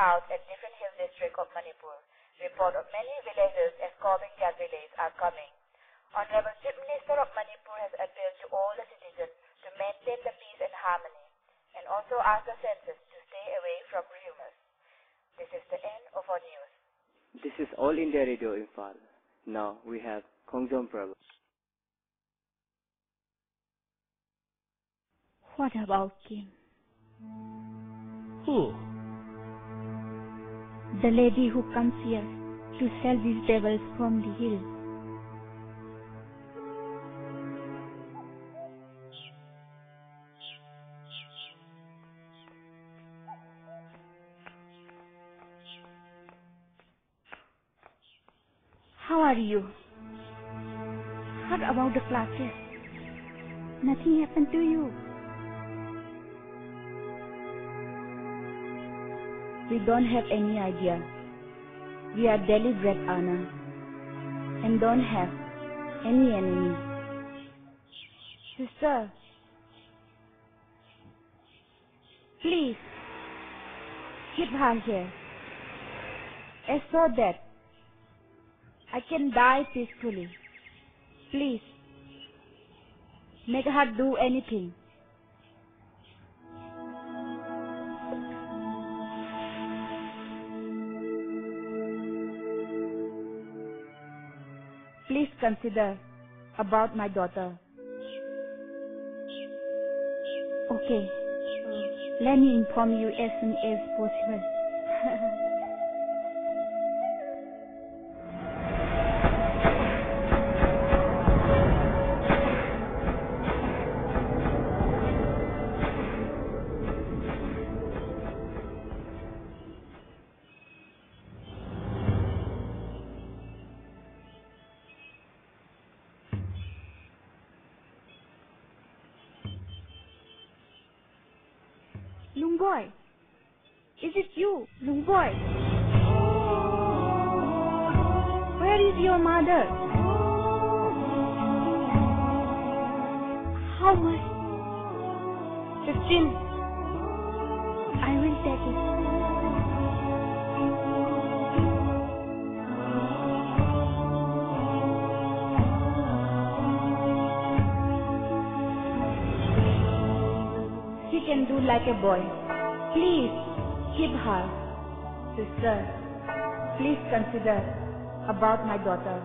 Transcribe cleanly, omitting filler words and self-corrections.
out at different hill districts of Manipur. Report of many villagers escorting their village are coming. Honorable Chief Minister of Manipur has appealed to all the citizens to maintain the peace and harmony, and also asked the census to stay away from rumors. This is the end of our news. This is All India Radio Imphal. Now we have Kongjom Prabhu. What about Kim? Who? The lady who comes here to sell vegetables from the hill. How are you? What about the classes? Nothing happened to you. We don't have any idea. We are deliberate, Anna, and don't have any enemy. Sister, please keep her here, and so that I can die peacefully. Please, make her do anything. Please consider about my daughter. Okay, let me inform you as soon as possible. Boy, is it you, Lung boy? Where is your mother? How much? 15. I will take it. He can do like a boy. Please, keep her. Sister, please consider about my daughter.